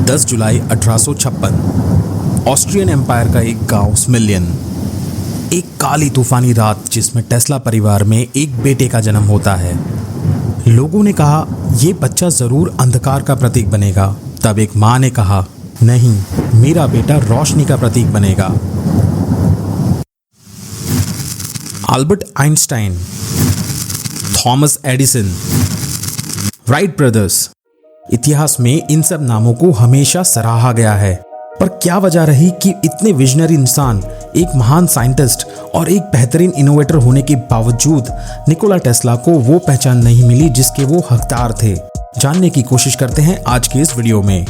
10 जुलाई 1856 Austrian empire का एक गांव स्मिलियन। एक काली तूफानी रात जिसमें टेस्ला परिवार में एक बेटे का जन्म होता है। लोगों ने कहा ये बच्चा जरूर अंधकार का प्रतीक बनेगा। तब एक माँ ने कहा नहीं, मेरा बेटा रोशनी का प्रतीक बनेगा। Albert Einstein, Thomas Edison, Wright brothers, इतिहास में इन सब नामों को हमेशा सराहा गया है। पर क्या वजह रही कि इतने विजनरी इंसान, एक महान साइंटिस्ट और एक बेहतरीन इनोवेटर होने के बावजूद निकोला टेस्ला को वो पहचान नहीं मिली जिसके वो हकदार थे? जानने की कोशिश करते हैं आज के इस वीडियो में।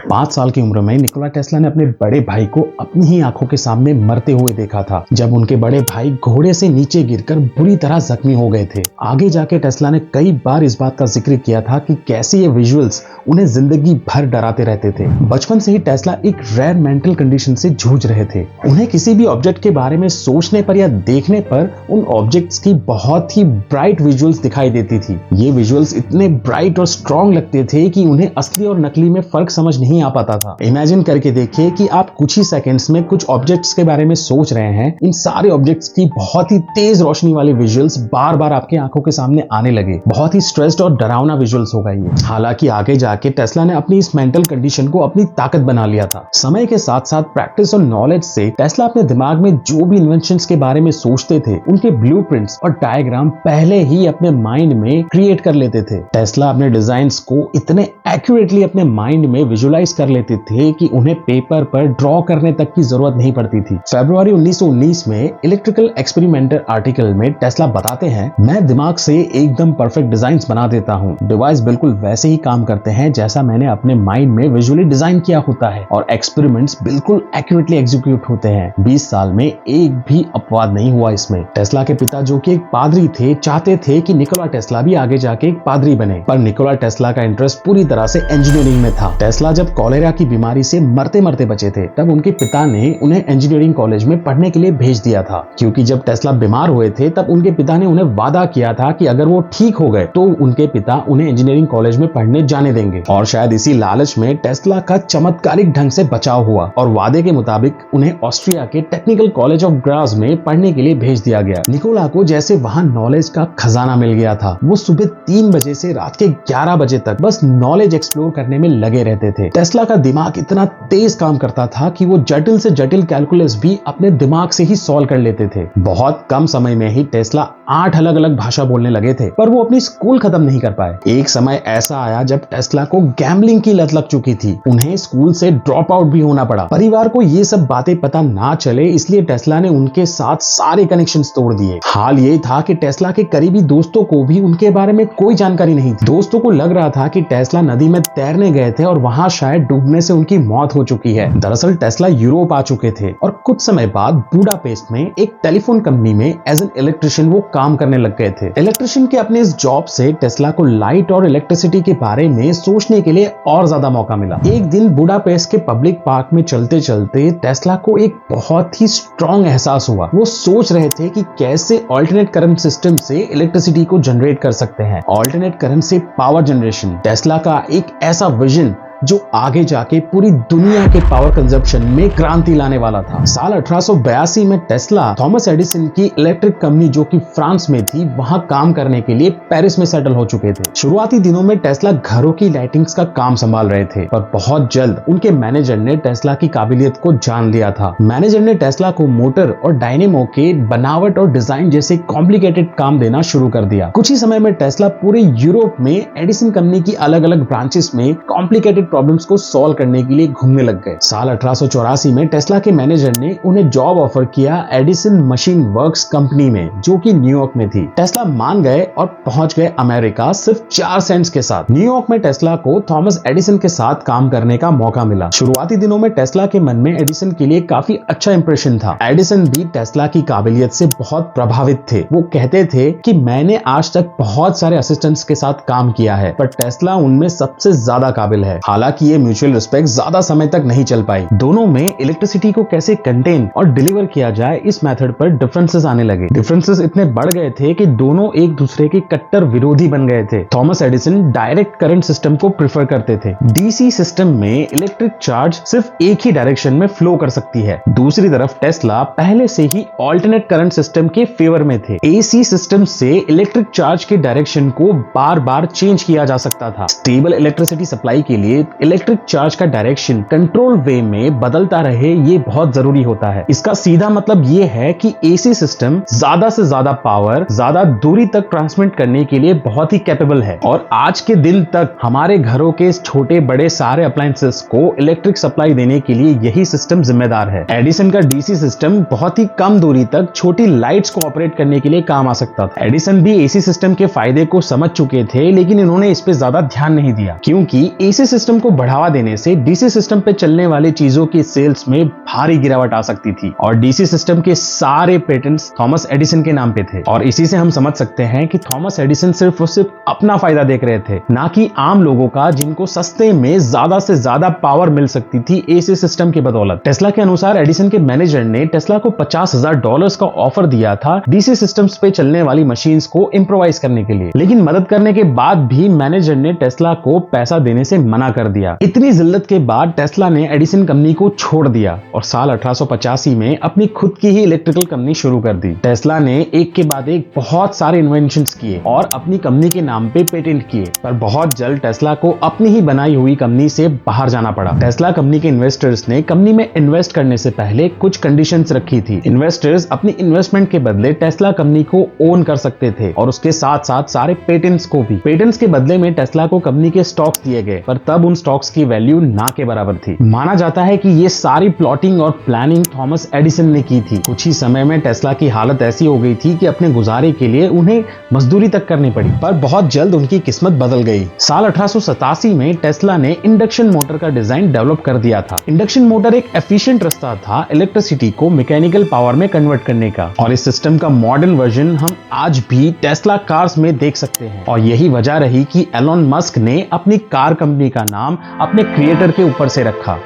5 साल की उम्र में निकोला टेस्ला ने अपने बड़े भाई को अपनी ही आंखों के सामने मरते हुए देखा था, जब उनके बड़े भाई घोड़े से नीचे गिरकर बुरी तरह जख्मी हो गए थे। आगे जाके टेस्ला ने कई बार इस बात का जिक्र किया था कि कैसे ये विजुअल्स उन्हें जिंदगी भर डराते रहते थे। बचपन से ही टेस्ला एक रेयर मेंटल कंडीशन से जूझ रहे थे। उन्हें किसी भी ऑब्जेक्ट के बारे में सोचने पर या देखने पर उन ऑब्जेक्ट्स की बहुत ही ब्राइट विजुअल्स दिखाई देती थी। ये विजुअल्स इतने ब्राइट और स्ट्रॉन्ग लगते थे कि उन्हें असली और नकली में फर्क समझ नहीं आ पाता था। इमेजिन करके देखिए कि आप कुछ ही सेकंड्स में कुछ ऑब्जेक्ट्स के बारे में सोच रहे हैं। इन सारे ऑब्जेक्ट्स की बहुत ही तेज रोशनी वाले विजुअल्स बार बार आपकी आंखों के सामने आने लगे। बहुत ही स्ट्रेस्ड और डरावना विजुअल्स होगा ये। हालांकि आगे जाके टेस्ला ने अपनी इस मेंटल कंडीशन को अपनी ताकत बना लिया था। समय के साथ साथ प्रैक्टिस और नॉलेज से टेस्ला अपने दिमाग में जो भी इन्वेंशंस के बारे में सोचते थे, उनके ब्लूप्रिंट्स और डायग्राम पहले ही अपने माइंड में क्रिएट कर लेते थे। टेस्ला अपने डिजाइन्स को इतने एक्यूरेटली अपने माइंड में विजुअलाइज कर लेते थे कि उन्हें पेपर पर ड्रॉ करने तक की जरूरत नहीं पड़ती थी। फरवरी 1919 में इलेक्ट्रिकल एक्सपेरिमेंटर आर्टिकल में टेस्ला बताते हैं, मैं दिमाग से एकदम परफेक्ट डिजाइन्स बना देता हूँ। डिवाइस बिल्कुल वैसे ही काम करते हैं जैसा मैंने अपने माइंड में विजुअली डिजाइन किया होता है और एक्सपेरिमेंट्स बिल्कुल एक्यूरेटली एग्जीक्यूट होते हैं। 20 साल में एक भी अपवाद नहीं हुआ इसमें। टेस्ला के पिता जो कि एक पादरी थे, चाहते थे कि निकोला टेस्ला भी आगे जाके एक पादरी बने, पर निकोला टेस्ला का इंटरेस्ट पूरी तरह से इंजीनियरिंग में था। टेस्ला जब कॉलेरा की बीमारी से मरते मरते बचे थे, तब उनके पिता ने उन्हें इंजीनियरिंग कॉलेज में पढ़ने के लिए भेज दिया था। क्योंकि जब टेस्ला बीमार हुए थे, तब उनके पिता ने उन्हें वादा किया था कि अगर वो ठीक हो गए तो उनके पिता उन्हें इंजीनियरिंग कॉलेज में पढ़ने जाने देंगे। और शायद इसी लालच में टेस्ला का चमत्कारिक ढंग से बचाव हुआ और वादे के मुताबिक उन्हें ऑस्ट्रिया के टेक्निकल कॉलेज ऑफ ग्राज में पढ़ने के लिए भेज दिया गया। निकोला को जैसे वहां नॉलेज का खजाना मिल गया था। वो सुबह 3 बजे से रात के 11 बजे तक बस नॉलेज एक्सप्लोर करने में लगे रहते थे। टेस्ला का दिमाग इतना तेज काम करता था कि वो जटिल से जटिल कैलकुलस भी अपने दिमाग से ही सॉल्व कर लेते थे। बहुत कम समय में ही टेस्ला 8 अलग अलग भाषा बोलने लगे थे, पर वो अपनी स्कूल खत्म नहीं कर पाए। एक समय ऐसा आया जब टेस्ला को गैम्बलिंग की लत लग चुकी थी। उन्हें स्कूल से ड्रॉप आउट भी होना पड़ा। परिवार को ये सब बातें पता ना चले, इसलिए टेस्ला ने उनके साथ सारे कनेक्शंस तोड़ दिए। हाल ये था कि टेस्ला के करीबी दोस्तों को भी उनके बारे में कोई जानकारी नहीं थी। दोस्तों को लग रहा था कि टेस्ला नदी में तैरने गए थे और वहां शायद डूबने से उनकी मौत हो चुकी है। दरअसल टेस्ला यूरोप आ चुके थे और कुछ समय बाद बुडापेस्ट में एक टेलीफोन कंपनी में एज एन इलेक्ट्रिशियन वो काम करने लग गए थे। इलेक्ट्रिशियन के अपने इस जॉब से टेस्ला को लाइट और इलेक्ट्रिसिटी के बारे में सोचने के लिए और ज्यादा मौका मिला। एक दिन बुडापेस्ट के पब्लिक पार्क में चलते चलते टेस्ला को एक बहुत ही स्ट्रॉन्ग एहसास हुआ। वो सोच रहे थे कि कैसे ऑल्टरनेट करंट सिस्टम से इलेक्ट्रिसिटी को जनरेट कर सकते हैं। ऑल्टरनेट करंट से पावर जनरेशन, टेस्ला का एक ऐसा विजन जो आगे जाके पूरी दुनिया के पावर कंजप्शन में क्रांति लाने वाला था। साल 1882 में टेस्ला थॉमस एडिसन की इलेक्ट्रिक कंपनी जो कि फ्रांस में थी, वहां काम करने के लिए पेरिस में सेटल हो चुके थे। शुरुआती दिनों में टेस्ला घरों की लाइटिंग्स का काम संभाल रहे थे, पर बहुत जल्द उनके मैनेजर ने टेस्ला की काबिलियत को जान लिया था। मैनेजर ने टेस्ला को मोटर और डायनेमो के बनावट और डिजाइन जैसे कॉम्प्लिकेटेड काम देना शुरू कर दिया। कुछ ही समय में टेस्ला पूरे यूरोप में एडिसन कंपनी की अलग अलग ब्रांचेस में कॉम्प्लिकेटेड प्रॉब्लम्स को सॉल्व करने के लिए घूमने लग गए। साल 1884 में टेस्ला के मैनेजर ने उन्हें जॉब ऑफर किया एडिसन मशीन वर्क्स कंपनी में, जो कि न्यूयॉर्क में थी। टेस्ला मान गए और पहुंच गए अमेरिका सिर्फ 4 सेंट्स के साथ। न्यूयॉर्क में टेस्ला को थॉमस एडिसन के साथ काम करने का मौका मिला। शुरुआती दिनों में टेस्ला के मन में एडिसन के लिए काफी अच्छा इंप्रेशन था। एडिसन भी टेस्ला की काबिलियत से बहुत प्रभावित थे। वो कहते थे कि मैंने आज तक बहुत सारे असिस्टेंट्स के साथ काम किया है, पर टेस्ला उनमें सबसे ज्यादा काबिल है। हालांकि ये म्यूचुअल रिस्पेक्ट ज्यादा समय तक नहीं चल पाई। दोनों में इलेक्ट्रिसिटी को कैसे कंटेन और डिलीवर किया जाए इस मेथड पर डिफरेंसेस आने लगे। डिफरेंसेस इतने बढ़ गए थे कि दोनों एक दूसरे के कट्टर विरोधी बन गए थे। Thomas Edison direct current system को प्रेफर करते थे। डीसी सिस्टम में इलेक्ट्रिक चार्ज सिर्फ एक ही डायरेक्शन में फ्लो कर सकती है। दूसरी तरफ टेस्ला पहले से ही ऑल्टरनेट करंट सिस्टम के फेवर में थे। एसी सिस्टम से इलेक्ट्रिक चार्ज के डायरेक्शन को बार बार चेंज किया जा सकता था। स्टेबल इलेक्ट्रिसिटी सप्लाई के लिए इलेक्ट्रिक चार्ज का डायरेक्शन कंट्रोल वे में बदलता रहे, ये बहुत जरूरी होता है। इसका सीधा मतलब ये है कि एसी सिस्टम ज्यादा से ज्यादा पावर ज्यादा दूरी तक ट्रांसमिट करने के लिए बहुत ही कैपेबल है और आज के दिन तक हमारे घरों के छोटे बड़े सारे अप्लायंसेस को इलेक्ट्रिक सप्लाई देने के लिए यही सिस्टम जिम्मेदार है। एडिसन का डीसी सिस्टम बहुत ही कम दूरी तक छोटी लाइट्स को ऑपरेट करने के लिए काम आ सकता था। एडिसन भी एसी सिस्टम के फायदे को समझ चुके थे, लेकिन इन्होंने इस पे ज्यादा ध्यान नहीं दिया क्योंकि एसी सिस्टम को बढ़ावा देने से डीसी सिस्टम पे चलने वाली चीजों की सेल्स में भारी गिरावट आ सकती थी और डीसी सिस्टम के सारे पेटेंट्स थॉमस एडिसन के नाम पे थे। और इसी से हम समझ सकते हैं कि थॉमस एडिसन सिर्फ और सिर्फ अपना फायदा देख रहे थे, ना कि आम लोगों का, जिनको सस्ते में ज्यादा से ज्यादा पावर मिल सकती थी एसी सिस्टम की बदौलत। टेस्ला के अनुसार एडिसन के मैनेजर ने टेस्ला को $50,000 का ऑफर दिया था डीसी सिस्टम्स पे चलने वाली मशीन्स को इम्प्रोवाइज करने के लिए, लेकिन मदद करने के बाद भी मैनेजर ने टेस्ला को पैसा देने से मना कर दिया। इतनी जिल्लत के बाद टेस्ला ने एडिसन कंपनी को छोड़ दिया और साल 1885 में अपनी खुद की ही इलेक्ट्रिकल कंपनी शुरू कर दी। टेस्ला ने एक के बाद एक बहुत सारे इन्वेंशंस किए और अपनी कंपनी के नाम पे पेटेंट किए, पर बहुत जल्द टेस्ला को अपनी ही बनाई हुई कंपनी से बाहर जाना पड़ा। टेस्ला कंपनी के इन्वेस्टर्स ने कंपनी में इन्वेस्ट करने से पहले कुछ कंडीशंस रखी थी। इन्वेस्टर्स अपनी इन्वेस्टमेंट के बदले टेस्ला कंपनी को ओन कर सकते थे और उसके साथ साथ सारे पेटेंट्स को भी। पेटेंट्स के बदले में टेस्ला को कंपनी के स्टॉक्स दिए गए, पर तब उन स्टॉक्स की वैल्यू ना के बराबर थी। माना जाता है कि ये सारी प्लॉटिंग और प्लानिंग थॉमस एडिसन ने की थी। कुछ ही समय में टेस्ला की हालत ऐसी हो गई थी कि अपने गुजारे के लिए उन्हें मजदूरी तक करनी पड़ी, पर बहुत जल्द उनकी किस्मत बदल गई। साल 1887 में टेस्ला ने इंडक्शन मोटर का डिजाइन डेवलप कर दिया था। इंडक्शन मोटर एक एफिशिएंट रास्ता था इलेक्ट्रिसिटी को मैकेनिकल पावर में कन्वर्ट करने का, और इस सिस्टम का मॉडर्न वर्जन हम आज भी टेस्ला कार्स में देख सकते हैं। और यही वजह रही कि एलोन मस्क ने अपनी कार कंपनी का नाम अपने क्रिएटर के ऊपर से रखा,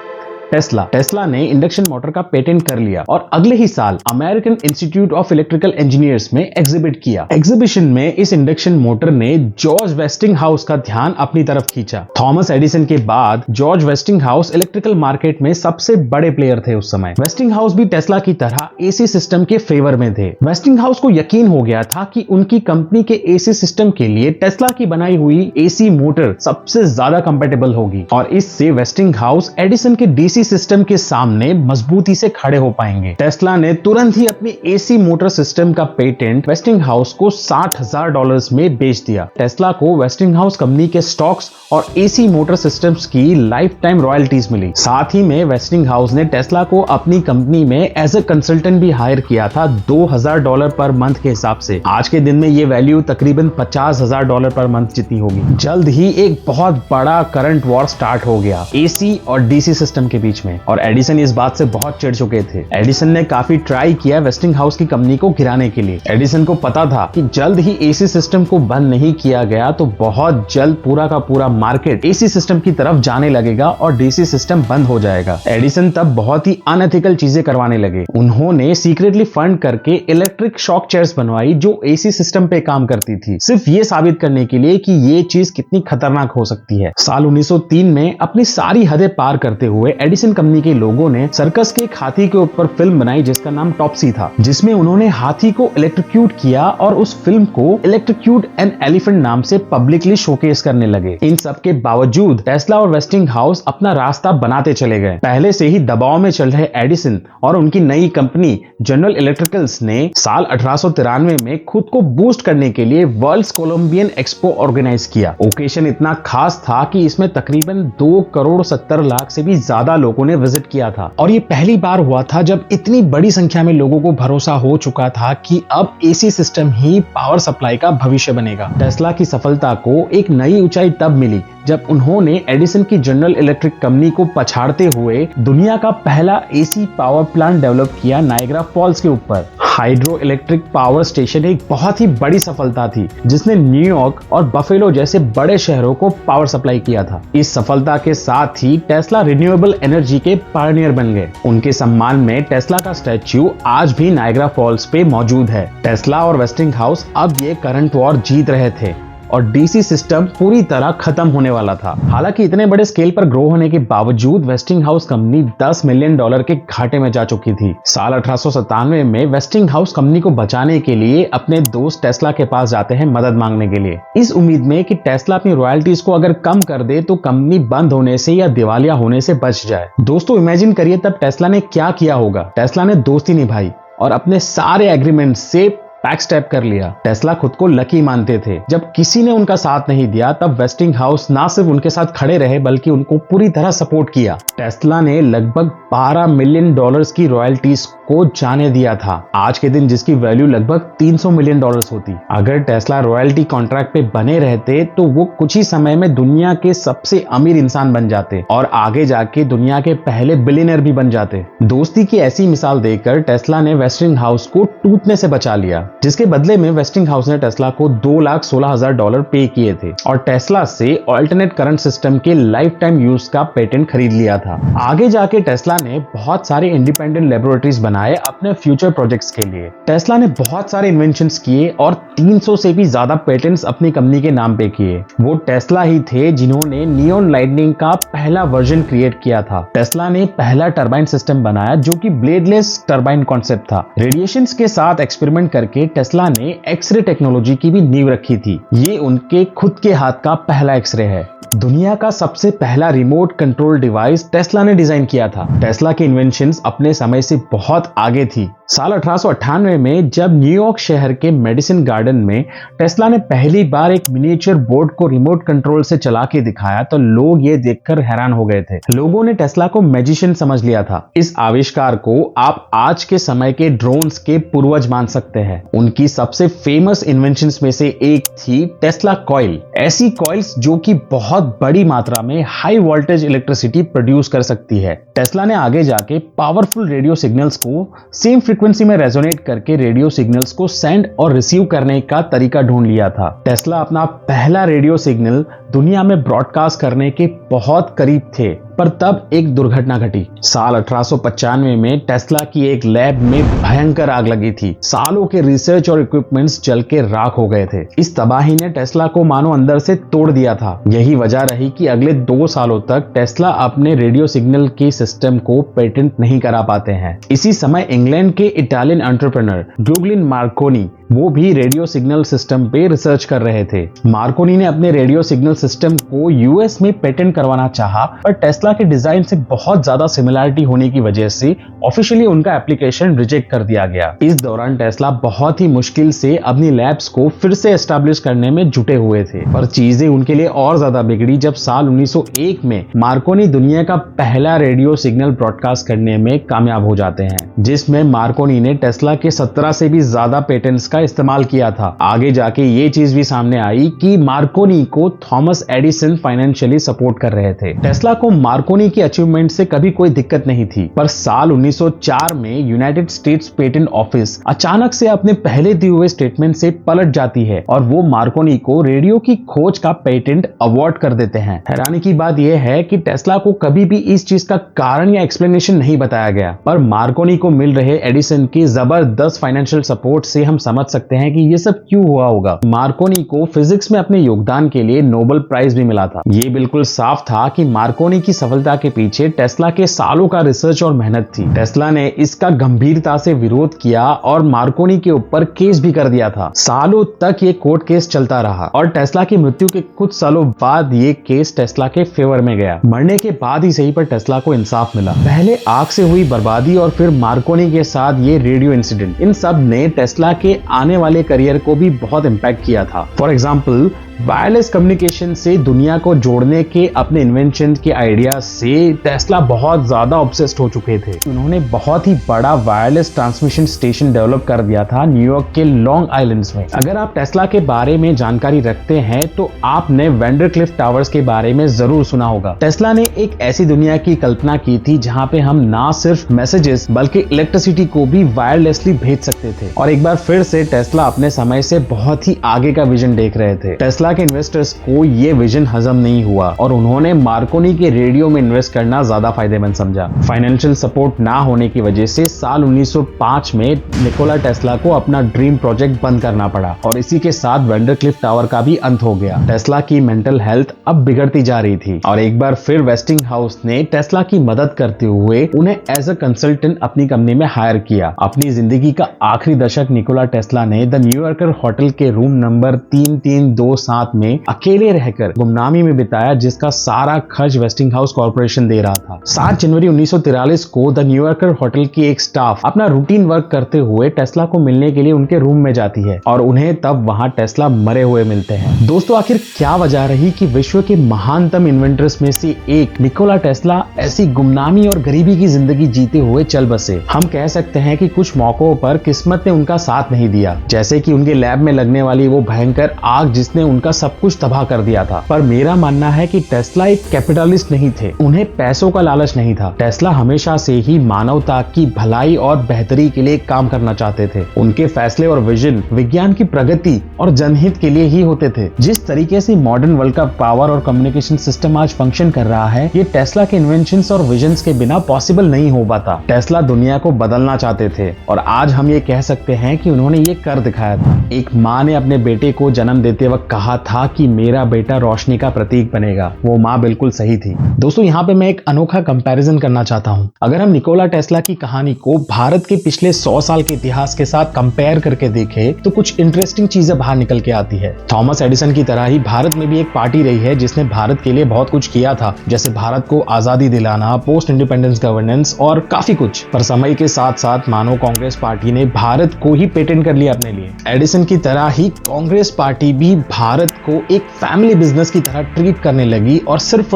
टेस्ला। टेस्ला ने इंडक्शन मोटर का पेटेंट कर लिया और अगले ही साल American institute of electrical engineers में एग्जिबिट किया। एग्जीबिशन में इस इंडक्शन मोटर ने जॉर्ज वेस्टिंगहाउस का ध्यान अपनी तरफ खींचा। थॉमस एडिसन के बाद जॉर्ज वेस्टिंगहाउस इलेक्ट्रिकल मार्केट में सबसे बड़े प्लेयर थे उस समय। वेस्टिंगहाउस भी टेस्ला की तरह एसी सिस्टम के फेवर में थे। वेस्टिंगहाउस को यकीन हो गया था कि उनकी कंपनी के एसी सिस्टम के लिए टेस्ला की बनाई हुई एसी मोटर सबसे ज्यादा कंपेटेबल होगी और इससे वेस्टिंगहाउस एडिसन के डीसी सिस्टम के सामने मजबूती से खड़े हो पाएंगे। टेस्ला ने तुरंत ही अपनी एसी मोटर सिस्टम का पेटेंट वेस्टिंगहाउस को $60,000 में बेच दिया। टेस्ला को वेस्टिंगहाउस कंपनी के स्टॉक्स और एसी मोटर सिस्टम्स की लाइफ टाइम रॉयल्टीज मिली। साथ ही में वेस्टिंगहाउस ने टेस्ला को अपनी कंपनी में एज ए कंसल्टेंट भी हायर किया था $2,000 पर मंथ के हिसाब से। आज के दिन में ये वैल्यू तकरीबन $50,000 पर मंथ जितनी होगी। जल्द ही एक बहुत बड़ा करंट वॉर स्टार्ट हो गया एसी और डीसी सिस्टम के बीच में, और एडिसन इस बात से बहुत चिढ़ चुके थे। एडिसन ने काफी ट्राई किया वेस्टिंगहाउस की कंपनी को गिराने के लिए। एडिसन को पता था कि जल्द ही एसी सिस्टम को बंद नहीं किया गया तो बहुत जल्द पूरा का पूरा मार्केट एसी सिस्टम की तरफ जाने लगेगा और डीसी सिस्टम बंद हो जाएगा। एडिसन तब बहुत ही अनएथिकल चीजें करवाने लगे। उन्होंने सीक्रेटली फंड करके इलेक्ट्रिक शॉक चेयर्स बनवाई जो एसी सिस्टम पे काम करती थी, सिर्फ ये साबित करने के लिए कि ये चीज कितनी खतरनाक हो सकती है। साल 1903 में अपनी सारी हदें पार करते हुए एडिसन कंपनी के लोगों ने सर्कस के एक हाथी के ऊपर फिल्म बनाई जिसका नाम टॉप्सी था, जिसमें उन्होंने हाथी को इलेक्ट्रिक्यूट किया और उस फिल्म को इलेक्ट्रिक्यूट एन एलिफेंट नाम से पब्लिकली शोकेस करने लगे। इन सब के बावजूद टेस्ला और वेस्टिंगहाउस अपना रास्ता बनाते चले गए। पहले से ही दबाव में चल रहे एडिसन और उनकी नई कंपनी जनरल इलेक्ट्रिकल्स ने साल 1893 में खुद को बूस्ट करने के लिए वर्ल्ड्स कोलंबियन एक्सपो ऑर्गेनाइज किया। ओकेशन इतना खास था कि इसमें तकरीबन 2,70,00,000 से भी ज्यादा लोगों ने विजिट किया था, और ये पहली बार हुआ था जब इतनी बड़ी संख्या में लोगों को भरोसा हो चुका था कि अब एसी सिस्टम ही पावर सप्लाई का भविष्य बनेगा। टेस्ला की सफलता को एक नई ऊंचाई तब मिली जब उन्होंने एडिसन की जनरल इलेक्ट्रिक कंपनी को पछाड़ते हुए दुनिया का पहला एसी पावर प्लांट डेवलप किया नायग्रा फॉल्स के ऊपर। हाइड्रो इलेक्ट्रिक पावर स्टेशन एक बहुत ही बड़ी सफलता थी जिसने न्यूयॉर्क और बफेलो जैसे बड़े शहरों को पावर सप्लाई किया था। इस सफलता के साथ ही टेस्ला रिन्यूएबल एनर्जी के पायनियर बन गए। उनके सम्मान में टेस्ला का स्टैच्यू आज भी नायग्रा फॉल्स पे मौजूद है। टेस्ला और वेस्टिंगहाउस अब ये करंट वॉर जीत रहे थे और डीसी सिस्टम पूरी तरह खत्म होने वाला था। हालांकि इतने बड़े स्केल पर ग्रो होने के बावजूद वेस्टिंगहाउस कंपनी $10 मिलियन के घाटे में जा चुकी थी। साल 1897 में वेस्टिंगहाउस कंपनी को बचाने के लिए अपने दोस्त टेस्ला के पास जाते हैं मदद मांगने के लिए, इस उम्मीद में कि टेस्ला अपनी रॉयल्टीज को अगर कम कर दे तो कंपनी बंद होने से या दिवालिया होने से बच जाए। दोस्तों इमेजिन करिए तब टेस्ला ने क्या किया होगा। टेस्ला ने दोस्ती निभाई और अपने सारे एग्रीमेंट से बैक स्टेप कर लिया। टेस्ला खुद को लकी मानते थे। जब किसी ने उनका साथ नहीं दिया तब वेस्टिंगहाउस ना सिर्फ उनके साथ खड़े रहे बल्कि उनको पूरी तरह सपोर्ट किया। टेस्ला ने लगभग $12 मिलियन की रॉयल्टीज को जाने दिया था, आज के दिन जिसकी वैल्यू लगभग $300 मिलियन होती। अगर टेस्ला रॉयल्टी कॉन्ट्रैक्ट पे बने रहते तो वो कुछ ही समय में दुनिया के सबसे अमीर इंसान बन जाते और आगे जाके दुनिया के पहले बिलियनर भी बन जाते। दोस्ती की ऐसी मिसाल देकर टेस्ला ने वेस्टिंगहाउस को टूटने से बचा लिया, जिसके बदले में वेस्टिंगहाउस ने टेस्ला को $2,16,000 पे किए थे और टेस्ला से अल्टरनेट करंट सिस्टम के लाइफ टाइम यूज का पेटेंट खरीद लिया था। आगे जाके टेस्ला ने बहुत सारे इंडिपेंडेंट लेबोरेटरीज बनाए अपने फ्यूचर प्रोजेक्ट्स के लिए। टेस्ला ने बहुत सारे इन्वेंशंस किए और 300 से भी ज्यादा पेटेंट्स अपनी कंपनी के नाम पे किए। वो टेस्ला ही थे जिन्होंने नियॉन लाइटनिंग का पहला वर्जन क्रिएट किया था। टेस्ला ने पहला टरबाइन सिस्टम बनाया जो कि ब्लेडलेस टरबाइन कॉन्सेप्ट था। रेडिएशंस के साथ एक्सपेरिमेंट करके टेस्ला ने एक्सरे टेक्नोलॉजी की भी नींव रखी थी। ये उनके खुद के हाथ का पहला एक्सरे है। दुनिया का सबसे पहला रिमोट कंट्रोल डिवाइस टेस्ला ने डिजाइन किया था। टेस्ला की इन्वेंशंस अपने समय से बहुत आगे थी। साल 1898 में जब न्यूयॉर्क शहर के मेडिसिन गार्डन में टेस्ला ने पहली बार एक मिनिएचर बोर्ड को रिमोट कंट्रोल से चला के दिखाया तो लोग ये देखकर हैरान हो गए थे। लोगों ने टेस्ला को मैजिशियन समझ लिया था। इस आविष्कार को आप आज के समय के ड्रोन्स के पूर्वज मान सकते हैं। उनकी सबसे फेमस इन्वेंशंस में से एक थी टेस्ला कॉइल। ऐसी कॉइल्स जो कि बहुत बड़ी मात्रा में हाई वोल्टेज इलेक्ट्रिसिटी प्रोड्यूस कर सकती है। टेस्ला ने आगे जाके पावरफुल रेडियो सिग्नल्स को सेम फ्रीक्वेंसी में रेजोनेट करके रेडियो सिग्नल्स को सेंड और रिसीव करने का तरीका ढूंढ लिया था। टेस्ला अपना पहला रेडियो सिग्नल दुनिया में ब्रॉडकास्ट करने के बहुत करीब थे, पर तब एक दुर्घटना घटी। साल 1895 में टेस्ला की एक लैब में भयंकर आग लगी थी। सालों के रिसर्च और इक्विपमेंट्स जल के राख हो गए थे। इस तबाही ने टेस्ला को मानो अंदर से तोड़ दिया था। यही वजह रही कि अगले 2 सालों तक टेस्ला अपने रेडियो सिग्नल के सिस्टम को पेटेंट नहीं करा पाते हैं। इसी समय इंग्लैंड के इटालियन एंटरप्रेन्योर गुग्लिन मार्कोनी वो भी रेडियो सिग्नल सिस्टम पे रिसर्च कर रहे थे। मार्कोनी ने अपने रेडियो सिग्नल सिस्टम को यूएस में पेटेंट करवाना चाहा, पर टेस्ला के डिजाइन से बहुत ज्यादा सिमिलरिटी होने की वजह से ऑफिशियली उनका एप्लीकेशन रिजेक्ट कर दिया गया। इस दौरान टेस्ला बहुत ही मुश्किल से अपनी लैब्स को फिर से एस्टैब्लिश करने में जुटे हुए थे, पर चीजें उनके लिए और ज्यादा बिगड़ी जब साल 1901 में मार्कोनी दुनिया का पहला रेडियो सिग्नल ब्रॉडकास्ट करने में कामयाब हो जाते हैं, जिसमें मार्कोनी ने टेस्ला के 17 से भी ज्यादा पेटेंट्स का इस्तेमाल किया था। आगे जाके ये चीज भी सामने आई कि मार्कोनी को थॉमस एडिसन फाइनेंशियली सपोर्ट कर रहे थे। टेस्ला को मार्कोनी की अचीवमेंट से कभी कोई दिक्कत नहीं थी, पर साल 1904 में यूनाइटेड स्टेट्स पेटेंट ऑफिस अचानक से अपने पहले दिए हुए स्टेटमेंट से पलट जाती है और वो मार्कोनी को रेडियो की खोज का पेटेंट अवार्ड कर देते हैं। हैरानी की बात यह है कि टेस्ला को कभी भी इस चीज का कारण या एक्सप्लेनेशन नहीं बताया गया, पर मार्कोनी को मिल रहे एडिसन की जबरदस्त फाइनेंशियल सपोर्ट से हम समझ सकते हैं कि ये सब क्यों हुआ होगा। मार्कोनी को फिजिक्स में अपने योगदान के लिए नोबेल प्राइज भी मिला था। ये बिल्कुल साफ था कि मार्कोनी की सफलता के पीछे टेस्ला के सालों का रिसर्च और मेहनत थी। टेस्ला ने इसका गंभीरता से विरोध किया और मार्कोनी के ऊपर केस भी कर दिया था। सालों तक ये कोर्ट केस चलता रहा और टेस्ला की मृत्यु के कुछ सालों बाद ये केस टेस्ला के फेवर में गया। मरने के बाद ही सही पर टेस्ला को इंसाफ मिला। पहले आग से हुई बर्बादी और फिर मार्कोनी के साथ ये रेडियो इंसिडेंट, इन सब ने टेस्ला के आने वाले करियर को भी बहुत इंपैक्ट किया था। फॉर एग्जाम्पल वायरलेस कम्युनिकेशन से दुनिया को जोड़ने के अपने इन्वेंशन के आइडिया से टेस्ला बहुत ज्यादा ऑब्सेस्ड हो चुके थे। उन्होंने बहुत ही बड़ा वायरलेस ट्रांसमिशन स्टेशन डेवलप कर दिया था न्यूयॉर्क के लॉन्ग आइलैंड्स में। अगर आप टेस्ला के बारे में जानकारी रखते हैं तो आपने वैंडरक्लिफ टावर्स के बारे में जरूर सुना होगा। टेस्ला ने एक ऐसी दुनिया की कल्पना की थी जहां पे हम ना सिर्फ मैसेजेस बल्कि इलेक्ट्रिसिटी को भी वायरलेसली भेज सकते थे। और एक बार फिर से टेस्ला अपने समय से बहुत ही आगे का विजन देख रहे थे। टेस्ला के इन्वेस्टर्स को ये विजन हजम नहीं हुआ और उन्होंने मार्कोनी के रेडियो में इन्वेस्ट करना ज्यादा फायदेमंद समझा। फाइनेंशियल सपोर्ट ना होने की वजह से साल 1905 में निकोला टेस्ला को अपना ड्रीम प्रोजेक्ट बंद करना पड़ा और इसी के साथ वैंडरक्लिफ टावर का भी अंत हो गया। टेस्ला की मेंटल हेल्थ अब बिगड़ती जा रही थी और एक बार फिर वेस्टिंग हाउस ने टेस्ला की मदद करते हुए उन्हें एज अ कंसल्टेंट अपनी कंपनी में हायर किया। अपनी जिंदगी का आखिरी दशक निकोला टेस्ला ने द न्यूयॉर्कर होटल के रूम नंबर 3327 में अकेले रहकर गुमनामी में बिताया, जिसका सारा खर्च वेस्टिंग हाउस कॉर्पोरेशन दे रहा था। 7 जनवरी 1943 को द न्यूयॉर्कर होटल की एक स्टाफ अपना रूटीन वर्क करते हुए टेस्ला को मिलने के लिए उनके रूम में जाती है और उन्हें तब वहां टेस्ला मरे हुए मिलते हैं। दोस्तों, आखिर क्या वजह रही कि विश्व के महानतम इन्वेंटर्स में से एक निकोला टेस्ला ऐसी गुमनामी और गरीबी की जिंदगी जीते हुए चल बसे? हम कह सकते हैं कि कुछ मौकों पर किस्मत ने उनका साथ नहीं दिया, जैसे कि उनके लैब में लगने वाली वो भयंकर आग जिसने उनका सब कुछ तबाह कर दिया था। पर मेरा मानना है कि टेस्ला एक कैपिटलिस्ट नहीं थे, उन्हें पैसों का लालच नहीं था। टेस्ला हमेशा से ही मानवता की भलाई और बेहतरी के लिए काम करना चाहते थे। उनके फैसले और विजन विज्ञान की प्रगति और जनहित के लिए ही होते थे। जिस तरीके से मॉडर्न वर्ल्ड का पावर और कम्युनिकेशन सिस्टम आज फंक्शन कर रहा है, ये टेस्ला के इन्वेंशंस और विजन्स के बिना पॉसिबल नहीं हो पाता। टेस्ला दुनिया को बदलना चाहते थे और आज हम ये कह सकते हैं कि उन्होंने ये कर दिखाया था। एक माँ ने अपने बेटे को जन्म देते वक्त कहा था कि मेरा बेटा रोशनी का प्रतीक बनेगा। वो माँ बिल्कुल सही थी। दोस्तों, यहाँ पे मैं एक अनोखा कंपैरिजन करना चाहता हूँ। अगर हम निकोला टेस्ला की कहानी को भारत के पिछले 100 साल के इतिहास के साथ कंपेयर करके देखें तो कुछ इंटरेस्टिंग चीजें बाहर निकल के आती है। थॉमस एडिसन की तरह ही भारत में भी एक पार्टी रही है जिसने भारत के लिए बहुत कुछ किया था, जैसे भारत को आजादी दिलाना, पोस्ट इंडिपेंडेंस गवर्नेंस और काफी कुछ। पर समय के साथ साथ मानो कांग्रेस पार्टी ने भारत को ही पेटेंट कर लिया अपने लिए। एडिसन की तरह ही कांग्रेस पार्टी भी भारत को एक फैमिली बिजनेस की तरह ट्रीट करने लगी और सिर्फ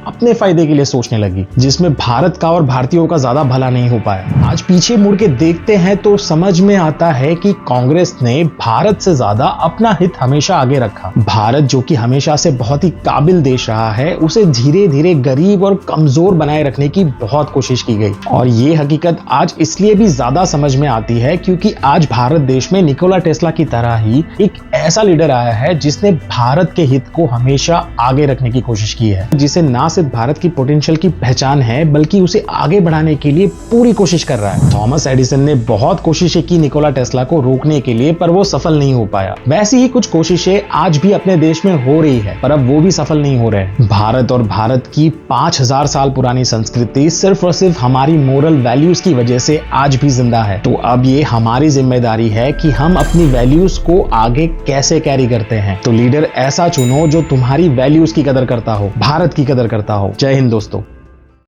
अपने फायदे के लिए सोचने लगी, जिसमें भारत का और भारतीयों का ज्यादा भला नहीं हो पाया। आज पीछे मुड़ के देखते हैं तो समझ में आता है कि कांग्रेस ने भारत से ज्यादा अपना हित हमेशा आगे रखा। भारत जो कि हमेशा से बहुत ही काबिल देश रहा है, उसे धीरे धीरे गरीब और कमजोर बनाए रखने की बहुत कोशिश की गई। और ये हकीकत आज इसलिए भी ज्यादा समझ में आती है क्योंकि आज भारत देश में निकोला टेस्ला की तरह ही एक ऐसा लीडर आया है जिसने भारत के हित को हमेशा आगे रखने की कोशिश की है, जिसे ना सिर्फ भारत की पोटेंशियल की पहचान है बल्कि उसे आगे बढ़ाने के लिए पूरी कोशिश कर रहा है। थॉमस एडिसन ने बहुत कोशिशें की निकोला टेस्ला को रोकने के लिए, पर वो सफल नहीं हो पाया। वैसी ही कुछ कोशिशें आज भी अपने देश में हो रही है, पर अब वो भी सफल नहीं हो रहे। भारत और भारत की 5000 साल पुरानी संस्कृति सिर्फ और सिर्फ हमारी मोरल वैल्यूज की वजह से आज भी जिंदा है। तो अब ये हमारी जिम्मेदारी है कि हम अपनी वैल्यूज को आगे कैसे कैरी करते हैं। तो लीडर ऐसा चुनो जो तुम्हारी वैल्यूज की कदर करता हो, भारत की कदर करता हो। जय हिंद दोस्तों।